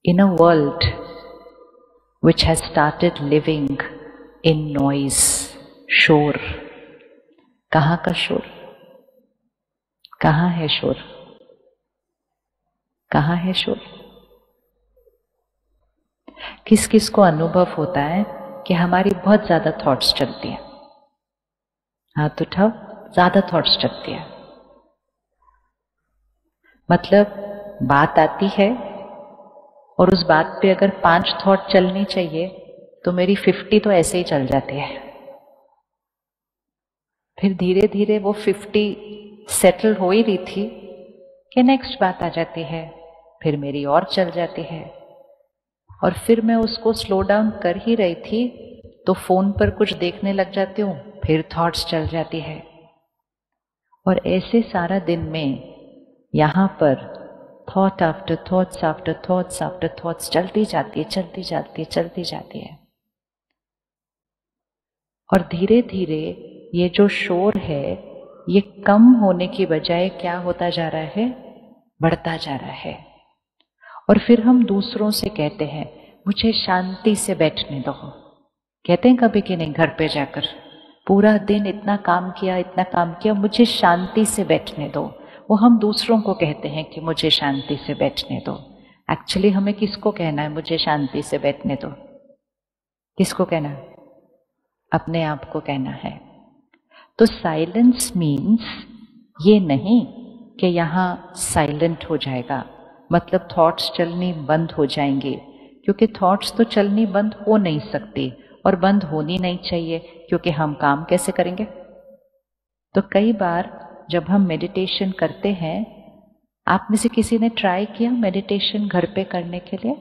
In a world which has started living in noise, शोर, कहाँ का शोर? कहाँ है शोर? कहाँ है शोर? किस किस को अनुभव होता है कि हमारी बहुत ज्यादा थॉट्स चलती हैं? हाथ उठाओ, ज्यादा थॉट्स चलती है। मतलब बात आती है और उस बात पे अगर 5 थॉट चलनी चाहिए तो मेरी 50 तो ऐसे ही चल जाती है। फिर धीरे धीरे वो 50 सेटल हो ही रही थी कि नेक्स्ट बात आ जाती है, फिर मेरी और चल जाती है, और फिर मैं उसको स्लो डाउन कर ही रही थी तो फोन पर कुछ देखने लग जाती हूँ, फिर थॉट्स चल जाती है। और ऐसे सारा दिन में यहाँ पर thought after thoughts after thoughts after thoughts चलती जाती है, चलती जाती है, चलती जाती है। और धीरे धीरे ये जो शोर है ये कम होने की बजाय क्या होता जा रहा है? बढ़ता जा रहा है। और फिर हम दूसरों से कहते हैं मुझे शांति से बैठने दो। कहते हैं कभी कि नहीं? घर पे जाकर पूरा दिन इतना काम किया, मुझे शांति से बैठने दो। वो हम दूसरों को कहते हैं कि मुझे शांति से बैठने दो। एक्चुअली हमें किसको कहना है मुझे शांति से बैठने दो? किसको कहना है? अपने आप को कहना है। तो साइलेंस मीन्स ये नहीं कि यहाँ साइलेंट हो जाएगा, मतलब थॉट्स चलनी बंद हो जाएंगे, क्योंकि थॉट्स तो चलनी बंद हो नहीं सकती और बंद होनी नहीं चाहिए, क्योंकि हम काम कैसे करेंगे? तो कई बार जब हम मेडिटेशन करते हैं, आप में से किसी ने ट्राई किया मेडिटेशन घर पे करने के लिए?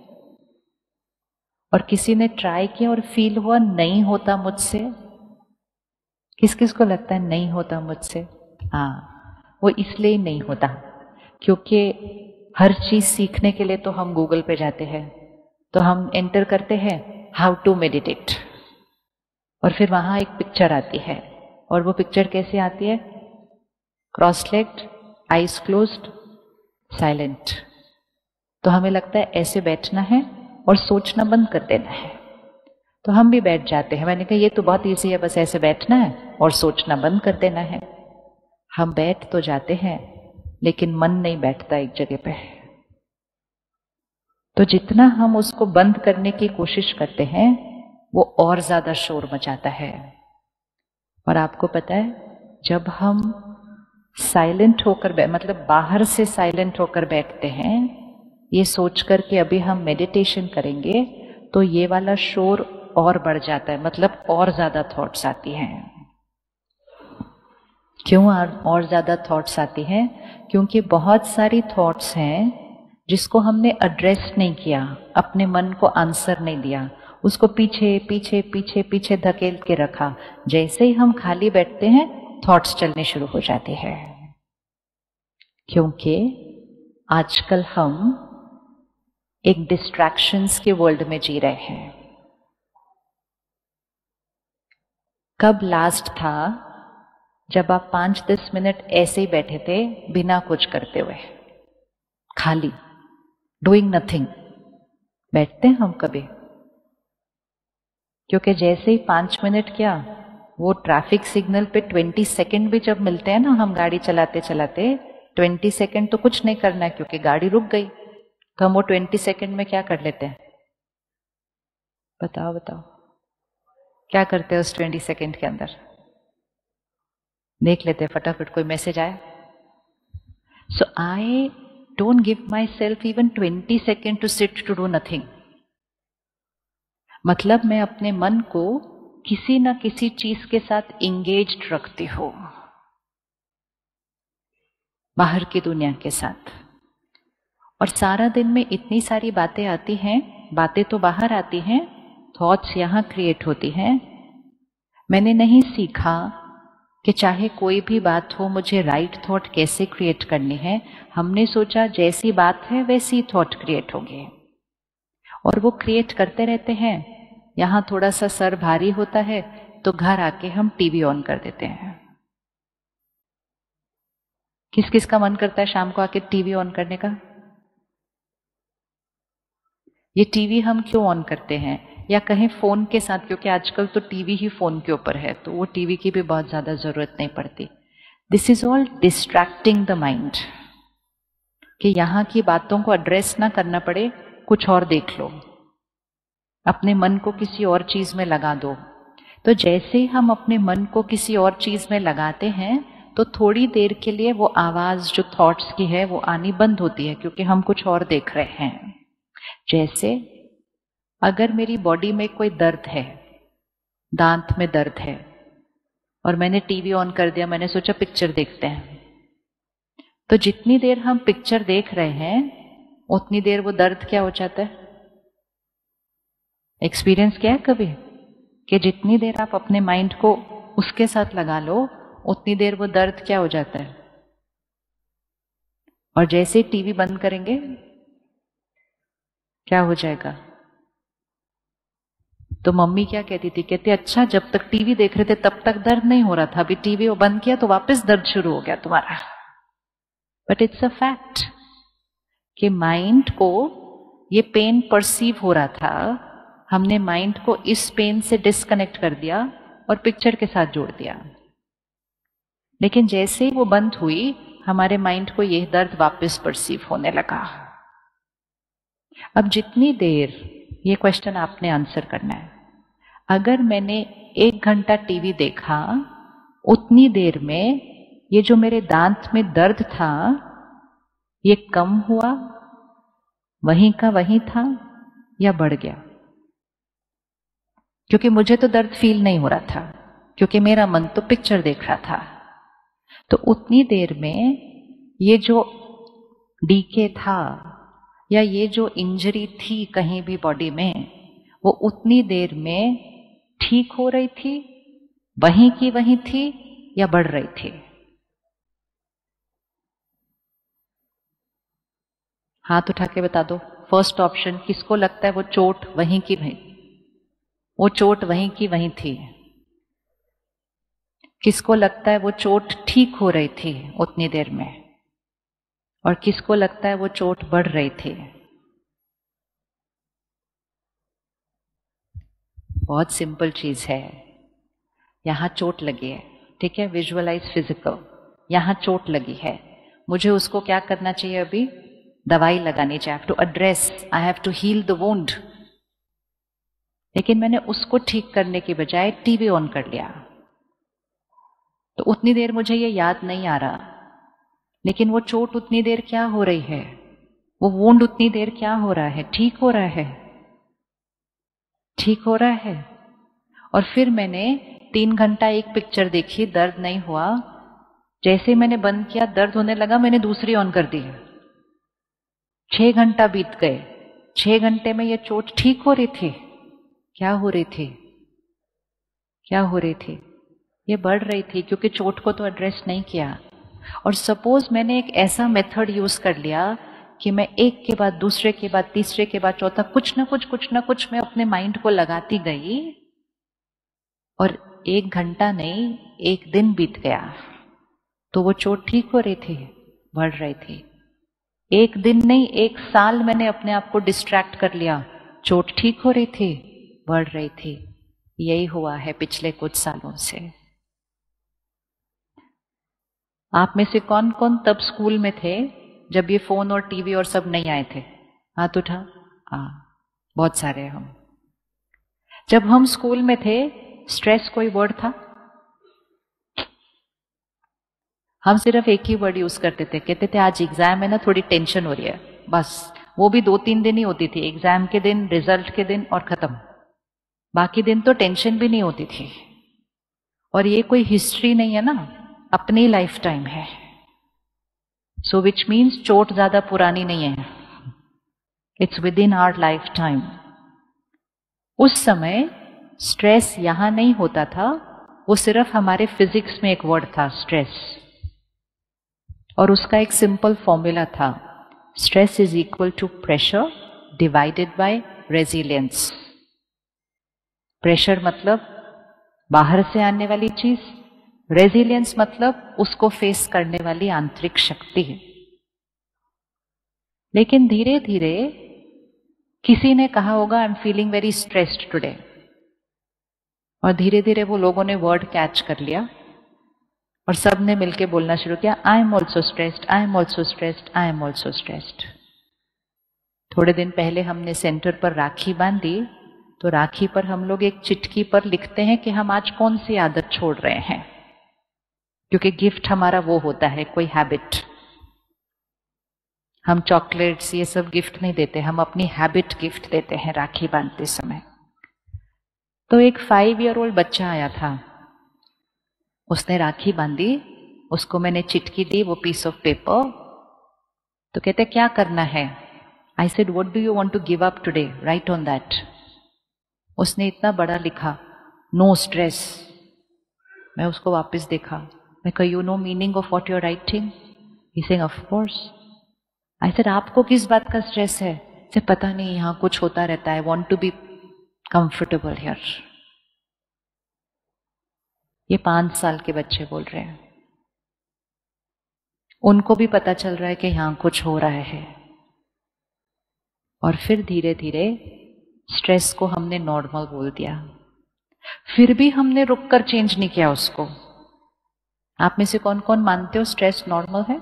और किसी ने ट्राई किया और फील हुआ नहीं होता मुझसे? किस किस को लगता है नहीं होता मुझसे? हाँ, वो इसलिए नहीं होता क्योंकि हर चीज सीखने के लिए तो हम गूगल पे जाते हैं, तो हम एंटर करते हैं हाउ टू मेडिटेट, और फिर वहां एक पिक्चर आती है, और वो पिक्चर कैसे आती है? Cross legged, eyes closed, silent. तो हमें लगता है ऐसे बैठना है और सोचना बंद कर देना है, तो हम भी बैठ जाते हैं। मैंने कहा ये तो बहुत ईजी है, बस ऐसे बैठना है और सोचना बंद कर देना है। हम बैठ तो जाते हैं लेकिन मन नहीं बैठता एक जगह पे। तो जितना हम उसको बंद करने की कोशिश करते हैं वो और ज्यादा शोर मचाता है। और आपको पता है जब हम साइलेंट होकर मतलब बाहर से साइलेंट होकर बैठते हैं ये सोचकर कि अभी हम मेडिटेशन करेंगे, तो ये वाला शोर और बढ़ जाता है, मतलब और ज्यादा थॉट्स आती हैं। क्यों और ज्यादा थॉट्स आती हैं? क्योंकि बहुत सारी थॉट्स हैं जिसको हमने एड्रेस नहीं किया, अपने मन को आंसर नहीं दिया, उसको पीछे पीछे पीछे पीछे धकेल के रखा। जैसे ही हम खाली बैठते हैं थॉट्स चलने शुरू हो जाते हैं। क्योंकि आजकल हम एक डिस्ट्रैक्शंस के वर्ल्ड में जी रहे हैं। कब लास्ट था जब आप 5-10 मिनट ऐसे ही बैठे थे बिना कुछ करते हुए, खाली, डूइंग नथिंग? बैठते हैं हम कभी? क्योंकि जैसे ही 5 मिनट क्या, वो ट्रैफिक सिग्नल पे 20 सेकेंड भी जब मिलते हैं ना, हम गाड़ी चलाते चलाते 20 सेकेंड तो कुछ नहीं करना है क्योंकि गाड़ी रुक गई, तो हम वो 20 सेकेंड में क्या कर लेते हैं? बताओ बताओ, क्या करते हैं उस 20 सेकेंड के अंदर? देख लेते हैं फटाफट कोई मैसेज आया। So I don't give myself even 20 second to sit to do nothing. मतलब मैं अपने मन को किसी न किसी चीज के साथ इंगेज्ड रखती हूं, बाहर की दुनिया के साथ। और सारा दिन में इतनी सारी बातें आती हैं, बातें तो बाहर आती हैं, थॉट्स यहां क्रिएट होती हैं। मैंने नहीं सीखा कि चाहे कोई भी बात हो मुझे राइट थॉट कैसे क्रिएट करनी है। हमने सोचा जैसी बात है वैसी थॉट क्रिएट होगी, और वो क्रिएट करते रहते हैं। यहां थोड़ा सा सर भारी होता है तो घर आके हम टीवी ऑन कर देते हैं। किस किस का मन करता है शाम को आके टीवी ऑन करने का? ये टीवी हम क्यों ऑन करते हैं, या कहीं फोन के साथ, क्योंकि आजकल तो टीवी ही फोन के ऊपर है तो वो टीवी की भी बहुत ज्यादा जरूरत नहीं पड़ती। This is all distracting the mind, कि यहां की बातों को एड्रेस ना करना पड़े, कुछ और देख लो, अपने मन को किसी और चीज में लगा दो। तो जैसे ही हम अपने मन को किसी और चीज में लगाते हैं तो थोड़ी देर के लिए वो आवाज जो थॉट्स की है वो आनी बंद होती है, क्योंकि हम कुछ और देख रहे हैं। जैसे अगर मेरी बॉडी में कोई दर्द है, दांत में दर्द है, और मैंने टीवी ऑन कर दिया, मैंने सोचा पिक्चर देखते हैं, तो जितनी देर हम पिक्चर देख रहे हैं उतनी देर वो दर्द क्या हो जाता है। एक्सपीरियंस क्या है कभी, कि जितनी देर आप अपने माइंड को उसके साथ लगा लो उतनी देर वो दर्द क्या हो जाता है। और जैसे ही टीवी बंद करेंगे क्या हो जाएगा। तो मम्मी क्या कहती थी, कहती अच्छा जब तक टीवी देख रहे थे तब तक दर्द नहीं हो रहा था, अभी टीवी वो बंद किया तो वापस दर्द शुरू हो गया तुम्हारा। बट इट्स अ फैक्ट कि माइंड को ये पेन परसीव हो रहा था, हमने माइंड को इस पेन से डिस्कनेक्ट कर दिया और पिक्चर के साथ जोड़ दिया। लेकिन जैसे ही वो बंद हुई हमारे माइंड को यह दर्द वापस परसीव होने लगा। अब जितनी देर, ये क्वेश्चन आपने आंसर करना है, अगर मैंने 1 घंटा टीवी देखा, उतनी देर में ये जो मेरे दांत में दर्द था ये कम हुआ, वहीं का वहीं था, या बढ़ गया। क्योंकि मुझे तो दर्द फील नहीं हो रहा था, क्योंकि मेरा मन तो पिक्चर देख रहा था। तो उतनी देर में ये जो डीके था या ये जो इंजरी थी कहीं भी बॉडी में, वो उतनी देर में ठीक हो रही थी, वहीं की वहीं थी, या बढ़ रही थी। हाथ उठा के बता दो। फर्स्ट ऑप्शन, किसको लगता है वो चोट वहीं की वहीं, वो चोट वहीं की वहीं थी। किसको लगता है वो चोट ठीक हो रही थी उतनी देर में, और किसको लगता है वो चोट बढ़ रही थी। बहुत सिंपल चीज है। यहां चोट लगी है, ठीक है, विजुअलाइज फिजिकल, यहां चोट लगी है, मुझे उसको क्या करना चाहिए, अभी दवाई लगानी चाहिए। I have to address, I have to heal the wound. लेकिन मैंने उसको ठीक करने की बजाय टीवी ऑन कर लिया, तो उतनी देर मुझे ये याद नहीं आ रहा, लेकिन वो चोट उतनी देर क्या हो रही है, वो वुंड उतनी देर क्या हो रहा है, ठीक हो रहा है, ठीक हो रहा है। और फिर मैंने 3 घंटा एक पिक्चर देखी, दर्द नहीं हुआ, जैसे मैंने बंद किया दर्द होने लगा, मैंने दूसरी ऑन कर दी। 6 घंटा बीत गए, 6 घंटे में ये चोट ठीक हो रही थी, क्या हो रही थी, क्या हो रही थी, ये बढ़ रही थी, क्योंकि चोट को तो एड्रेस नहीं किया। और सपोज मैंने एक ऐसा मेथड यूज कर लिया कि मैं एक के बाद दूसरे के बाद तीसरे के बाद चौथा कुछ ना कुछ मैं अपने माइंड को लगाती गई, और 1 घंटा नहीं 1 दिन बीत गया, तो वो चोट ठीक हो रही थी, बढ़ रही थी। 1 दिन नहीं 1 साल मैंने अपने आप को डिस्ट्रैक्ट कर लिया, चोट ठीक हो रही थी, बढ़ रही थी। यही हुआ है पिछले कुछ सालों से। आप में से कौन कौन तब स्कूल में थे जब ये फोन और टीवी और सब नहीं आए थे? हाथ उठा। बहुत सारे हम। जब हम स्कूल में थे स्ट्रेस कोई वर्ड था? हम सिर्फ एक ही वर्ड यूज करते थे, कहते थे आज एग्जाम है ना, थोड़ी टेंशन हो रही है, बस। वो भी 2-3 दिन ही होती थी, एग्जाम के दिन, रिजल्ट के दिन, और खत्म। बाकी दिन तो टेंशन भी नहीं होती थी। और ये कोई हिस्ट्री नहीं है ना, अपनी लाइफ टाइम है। सो विच मीन्स चोट ज्यादा पुरानी नहीं है, it's within our lifetime. उस समय स्ट्रेस यहां नहीं होता था, वो सिर्फ हमारे फिजिक्स में एक वर्ड था, स्ट्रेस। और उसका एक सिंपल फॉर्मूला था, stress is equal to pressure divided by resilience. Pressure मतलब बाहर से आने वाली चीज, रेजिलियंस मतलब उसको फेस करने वाली आंतरिक शक्ति है। लेकिन धीरे धीरे किसी ने कहा होगा I am feeling very stressed today, और धीरे धीरे वो लोगों ने वर्ड कैच कर लिया और सब ने मिलके बोलना शुरू किया, I am also stressed, I am also stressed, I am also stressed. थोड़े दिन पहले हमने सेंटर पर राखी बांधी, तो राखी पर हम लोग एक चिटकी पर लिखते हैं कि हम आज कौन सी आदत छोड़ रहे हैं, क्योंकि गिफ्ट हमारा वो होता है कोई हैबिट। हम चॉकलेट्स ये सब गिफ्ट नहीं देते, हम अपनी हैबिट गिफ्ट देते हैं राखी बांधते समय। तो एक 5 ईयर ओल्ड बच्चा आया था, उसने राखी बांधी, उसको मैंने चिटकी दी, वो पीस ऑफ पेपर, तो कहते क्या करना है? I said what do you want to give up today, right on that. उसने इतना बड़ा लिखा, नो स्ट्रेस। मैं उसको वापस देखा, मैं कहा you know meaning of what you are writing? He saying of course. I said आपको किस बात का स्ट्रेस है? से पता नहीं, यहाँ कुछ होता रहता है, want to be comfortable here. ये 5 साल के बच्चे बोल रहे हैं, उनको भी पता चल रहा है कि यहां कुछ हो रहा है। और फिर धीरे धीरे स्ट्रेस को हमने नॉर्मल बोल दिया, फिर भी हमने रुककर चेंज नहीं किया उसको। आप में से कौन कौन मानते हो स्ट्रेस नॉर्मल है?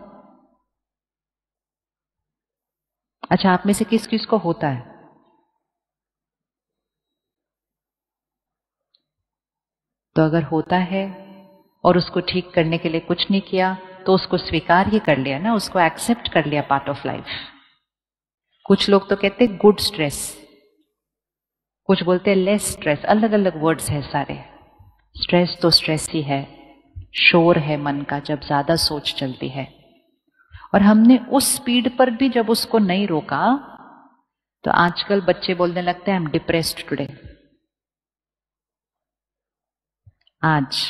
अच्छा, आप में से किस किस को होता है? तो अगर होता है और उसको ठीक करने के लिए कुछ नहीं किया, तो उसको स्वीकार ही कर लिया ना, उसको एक्सेप्ट कर लिया, पार्ट ऑफ लाइफ। कुछ लोग तो कहते हैं गुड स्ट्रेस, कुछ बोलते हैं लेस स्ट्रेस, अलग अलग वर्ड्स है सारे। स्ट्रेस तो स्ट्रेस ही है, शोर है मन का जब ज्यादा सोच चलती है। और हमने उस स्पीड पर भी जब उसको नहीं रोका, तो आजकल बच्चे बोलने लगते हैं आई एम डिप्रेस्ड टुडे। आज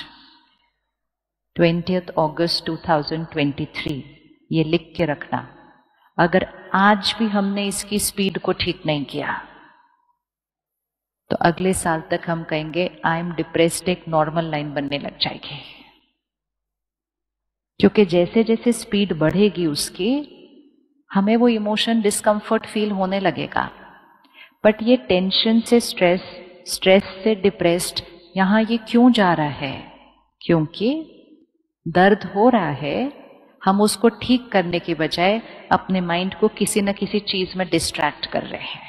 20 अगस्त 2023, ये लिख के रखना, अगर आज भी हमने इसकी स्पीड को ठीक नहीं किया, तो अगले साल तक हम कहेंगे आई एम डिप्रेस्ड एक नॉर्मल लाइन बनने लग जाएगी। क्योंकि जैसे जैसे स्पीड बढ़ेगी उसकी, हमें वो इमोशन डिस्कम्फर्ट फील होने लगेगा। बट ये टेंशन से स्ट्रेस, स्ट्रेस से डिप्रेस्ड, यहां ये क्यों जा रहा है? क्योंकि दर्द हो रहा है, हम उसको ठीक करने की बजाय अपने माइंड को किसी न किसी चीज में डिस्ट्रैक्ट कर रहे हैं।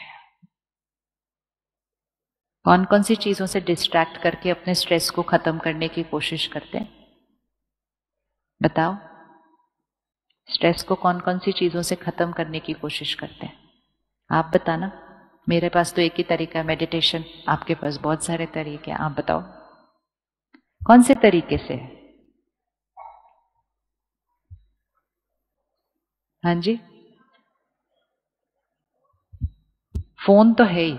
कौन कौन सी चीजों से डिस्ट्रैक्ट करके अपने स्ट्रेस को खत्म करने की कोशिश करते हैं? बताओ, स्ट्रेस को कौन कौन सी चीजों से खत्म करने की कोशिश करते हैं? आप बताना। मेरे पास तो एक ही तरीका है, मेडिटेशन। आपके पास बहुत सारे तरीके हैं, आप बताओ कौन से तरीके से? हाँ जी, फोन तो है ही,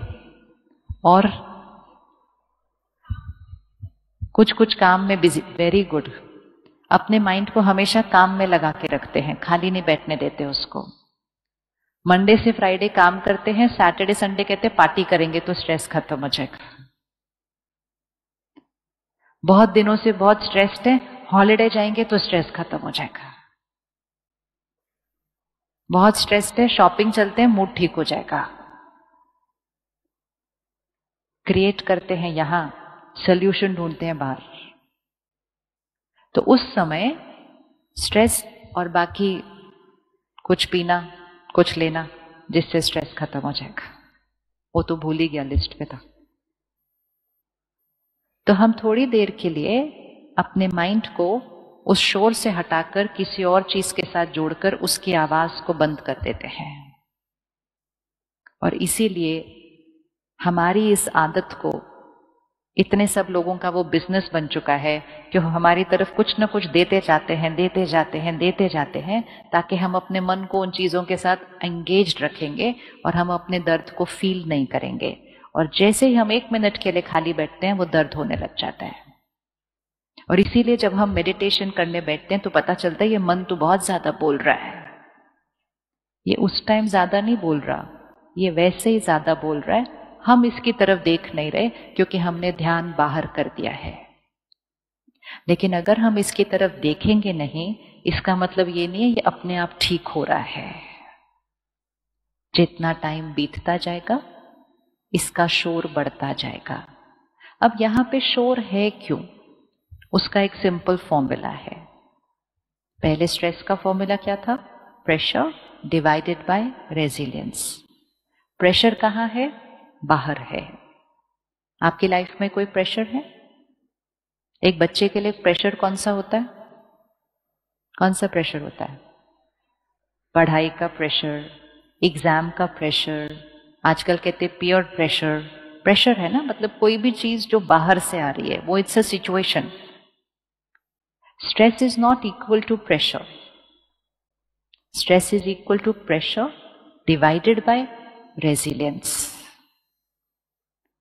और कुछ कुछ काम में बिजी। Very good. अपने माइंड को हमेशा काम में लगा के रखते हैं, खाली नहीं बैठने देते उसको। मंडे से फ्राइडे काम करते हैं, सैटरडे संडे कहते हैं पार्टी करेंगे तो स्ट्रेस खत्म हो जाएगा। बहुत दिनों से बहुत स्ट्रेस्ड है, हॉलिडे जाएंगे तो स्ट्रेस खत्म हो जाएगा। बहुत स्ट्रेस्ड है, शॉपिंग चलते हैं, मूड ठीक हो जाएगा। क्रिएट करते हैं यहां, सॉल्यूशन ढूंढते हैं बाहर। तो उस समय स्ट्रेस और बाकी कुछ पीना, कुछ लेना, जिससे स्ट्रेस खत्म हो जाएगा, वो तो भूल ही गया, लिस्ट पे था। तो हम थोड़ी देर के लिए अपने माइंड को उस शोर से हटाकर किसी और चीज के साथ जोड़कर उसकी आवाज को बंद कर देते हैं। और इसीलिए हमारी इस आदत को इतने सब लोगों का वो बिजनेस बन चुका है कि हमारी तरफ कुछ ना कुछ देते जाते हैं, देते जाते हैं, देते जाते हैं, ताकि हम अपने मन को उन चीजों के साथ एंगेज्ड रखेंगे और हम अपने दर्द को फील नहीं करेंगे। और जैसे ही हम 1 मिनट के लिए खाली बैठते हैं, वो दर्द होने लग जाता है। और इसीलिए जब हम मेडिटेशन करने बैठते हैं तो पता चलता है ये मन तो बहुत ज्यादा बोल रहा है। ये उस टाइम ज्यादा नहीं बोल रहा, ये वैसे ही ज्यादा बोल रहा है। हम इसकी तरफ देख नहीं रहे क्योंकि हमने ध्यान बाहर कर दिया है। लेकिन अगर हम इसकी तरफ देखेंगे नहीं, इसका मतलब ये नहीं है ये अपने आप ठीक हो रहा है। जितना टाइम बीतता जाएगा इसका शोर बढ़ता जाएगा। अब यहां पे शोर है क्यों, उसका एक सिंपल फॉर्मूला है। पहले स्ट्रेस का फॉर्मूला क्या था? Pressure divided by resilience. Pressure कहाँ है? बाहर है। आपकी लाइफ में कोई प्रेशर है? एक बच्चे के लिए प्रेशर कौन सा होता है? कौन सा प्रेशर होता है? पढ़ाई का प्रेशर, एग्जाम का प्रेशर, आजकल कहते पीयर प्रेशर। प्रेशर है ना, मतलब कोई भी चीज जो बाहर से आ रही है, वो it's a situation. Stress is not equal to pressure. Stress is equal to pressure divided by resilience.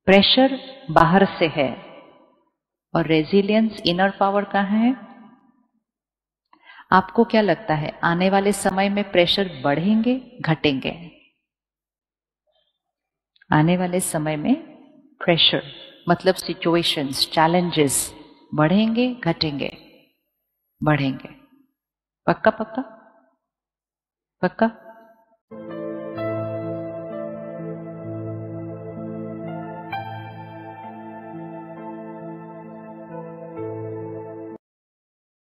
Pressure बाहर से है और रेजिलियंस इनर पावर कहाँ है? आपको क्या लगता है आने वाले समय में प्रेशर बढ़ेंगे घटेंगे? आने वाले समय में प्रेशर मतलब सिचुएशंस, चैलेंजेस बढ़ेंगे घटेंगे? बढ़ेंगे। पक्का पक्का पक्का?